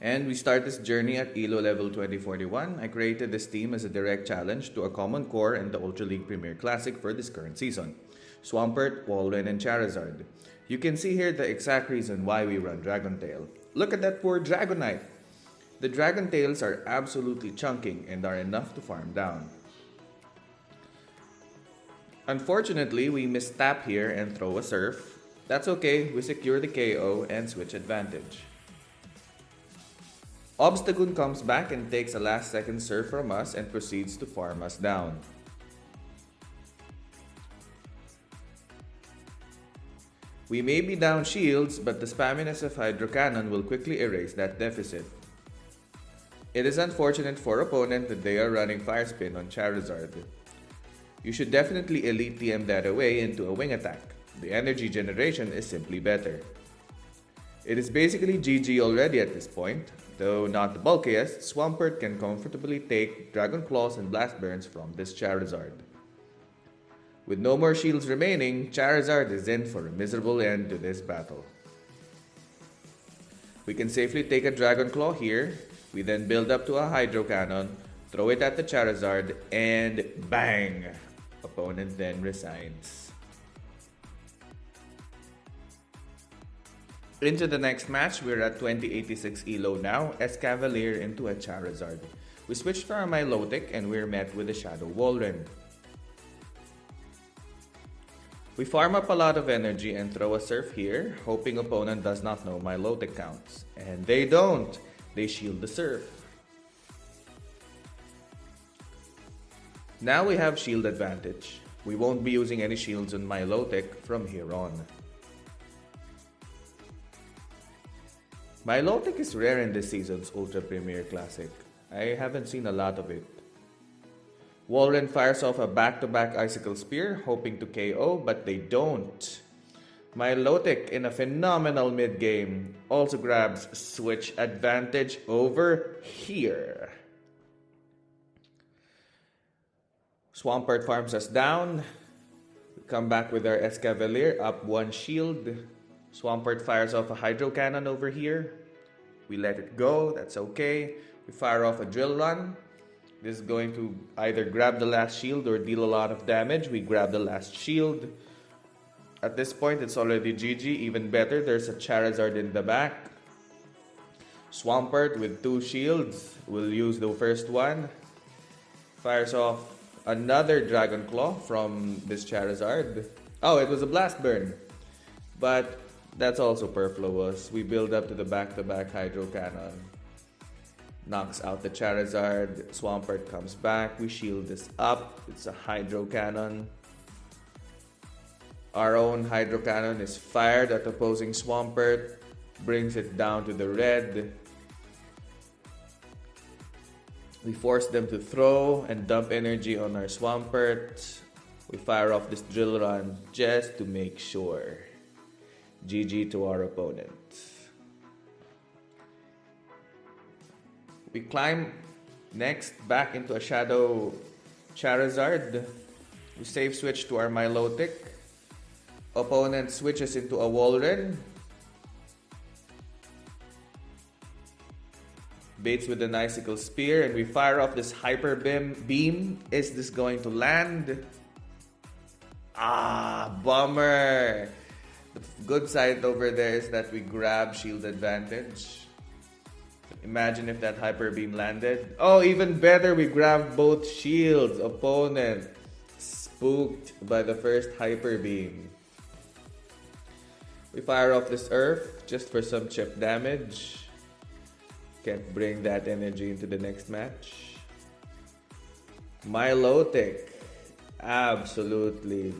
And we start this journey at ELO level 2041. I created this team as a direct challenge to a common core and the Ultra League Premier Classic for this current season. Swampert, Walrein, and Charizard. You can see here the exact reason why we run Dragon Tail. Look at that poor Dragonite! The Dragon Tails are absolutely chunking and are enough to farm down. Unfortunately, we mistap here and throw a Surf. That's okay, we secure the KO and switch advantage. Obstagoon comes back and takes a last second Surf from us and proceeds to farm us down. We may be down shields, but the spamminess of Hydro Cannon will quickly erase that deficit. It is unfortunate for opponent that they are running Fire Spin on Charizard. You should definitely Elite TM that away into a wing attack. The energy generation is simply better. It is basically GG already at this point. Though not the bulkiest, Swampert can comfortably take Dragon Claws and Blast Burns from this Charizard. With no more shields remaining, Charizard is in for a miserable end to this battle. We can safely take a Dragon Claw here. We then build up to a Hydro Cannon, throw it at the Charizard, and bang! Opponent then resigns. Into the next match, we're at 2086 ELO now, Escavalier into a Charizard. We switch to our Milotic and we're met with a Shadow Walrein. We farm up a lot of energy and throw a Surf here, hoping opponent does not know Milotic counts. And they don't! They shield the Surf. Now we have shield advantage. We won't be using any shields on Milotic from here on. Milotic is rare in this season's Ultra Premier Classic. I haven't seen a lot of it. Walrein fires off a back-to-back Icicle Spear, hoping to KO, but they don't. Milotic, in a phenomenal mid-game, also grabs Switch advantage over here. Swampert farms us down. We come back with our Escavalier, up one shield. Swampert fires off a Hydro Cannon over here. We let it go, that's okay. We fire off a Drill Run. This is going to either grab the last shield or deal a lot of damage. We grab the last shield. At this point, it's already GG. Even better, there's a Charizard in the back. Swampert with two shields. We'll use the first one. Fires off another Dragon Claw from this Charizard. Oh, it was a Blast Burn. But that's also superfluous. We build up to the back-to-back Hydro Cannon. Knocks out the Charizard. Swampert comes back. We shield this up. It's a Hydro Cannon. Our own Hydro Cannon is fired at opposing Swampert. Brings it down to the red. We force them to throw and dump energy on our Swampert. We fire off this Drill Run just to make sure. GG to our opponent. We climb next back into a Shadow Charizard. We save switch to our Milotic. Opponent switches into a Walrein. Baits with an Icicle Spear and we fire off this Hyper Beam. Is this going to land? Ah, bummer. The good side over there is that we grab shield advantage. Imagine if that Hyper Beam landed. Oh, even better, we grab both shields. Opponent spooked by the first Hyper Beam. We fire off this Earth just for some chip damage. Can't bring that energy into the next match. Milotic absolutely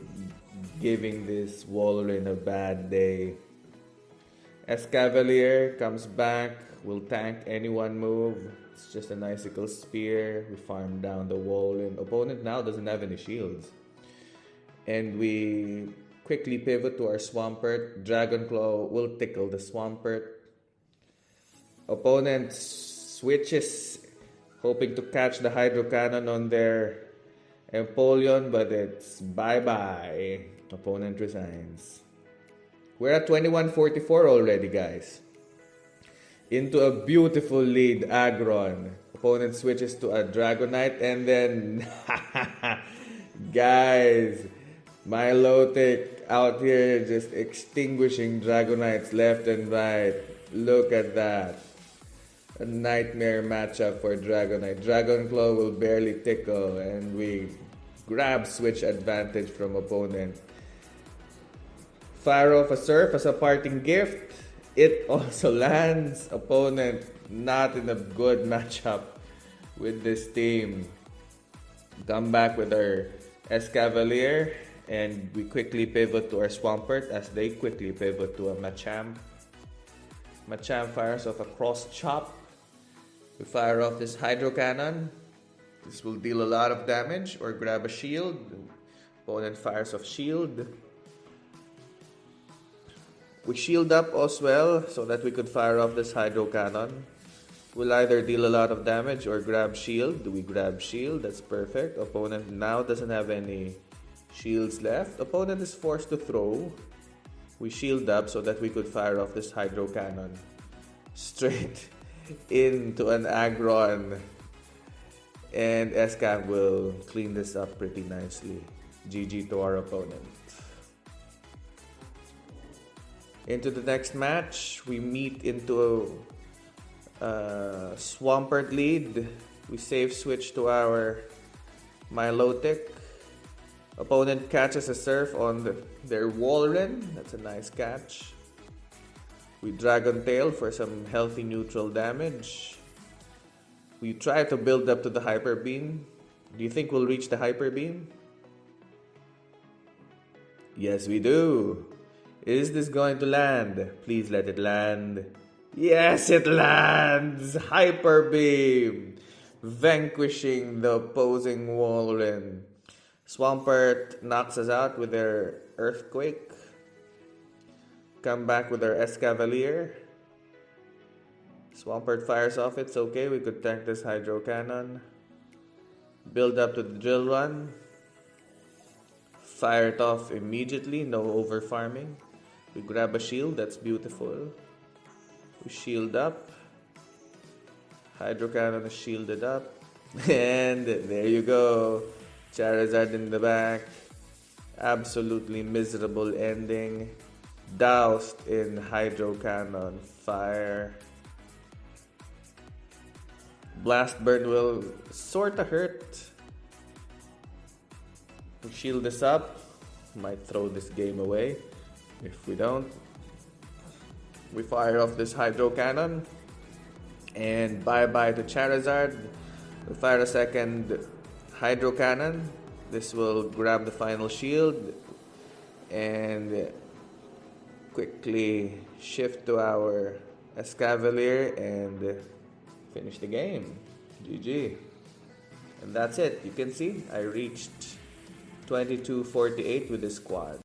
giving this Walrein a bad day. Escavalier comes back, will tank any one move. It's just an Icicle Spear. We farm down the Walrein. Opponent now doesn't have any shields. And we quickly pivot to our Swampert. Dragon Claw will tickle the Swampert. Opponent switches, hoping to catch the Hydro Cannon on their Empoleon, but it's bye-bye. Opponent resigns. We're at 2144 already, guys. into a beautiful lead, Aggron. Opponent switches to a Dragonite and then... Guys, Milotic out here just extinguishing Dragonites left and right. Look at that. A nightmare matchup for Dragonite. Dragon Claw will barely tickle and we grab switch advantage from opponent. Fire off a Surf as a parting gift. It also lands. Opponent not in a good matchup with this team. Come back with our Escavalier and we quickly pivot to our Swampert as they quickly pivot to a Machamp. Machamp fires off a Cross Chop. We fire off this Hydro Cannon. This will deal a lot of damage or grab a shield. Opponent fires off Shield. We shield up as well so that we could fire off this Hydro Cannon. We'll either deal a lot of damage or grab shield. We grab shield, that's perfect. Opponent now doesn't have any shields left. Opponent is forced to throw. We shield up so that we could fire off this Hydro Cannon straight into an Aggron. And Escav will clean this up pretty nicely. GG to our opponent. Into the next match, we meet into a Swampert lead. We save switch to our Milotic. Opponent catches a Surf on their Walrein. That's a nice catch. We Dragon Tail for some healthy neutral damage. We try to build up to the Hyper Beam. Do you think we'll reach the Hyper Beam? Yes, we do. Is this going to land? Please let it land. Yes, it lands! Hyper Beam! Vanquishing the opposing Walrein. Swampert knocks us out with their Earthquake. Come back with our Escavalier. Swampert fires off. It's okay. We could tank this Hydro Cannon. Build up to the Drill Run. Fire it off immediately. No over farming. We grab a shield. That's beautiful. We shield up. Hydro Cannon is shielded up. And there you go. Charizard in the back. Absolutely miserable ending. Doused in Hydro Cannon fire. Blast Burn will sorta hurt. We shield this up. Might throw this game away. If we don't, we fire off this Hydro Cannon. And bye-bye to Charizard. We fire a second Hydro Cannon. This will grab the final shield. And quickly shift to our Escavalier and finish the game. GG. And that's it. You can see I reached 2248 with this squad.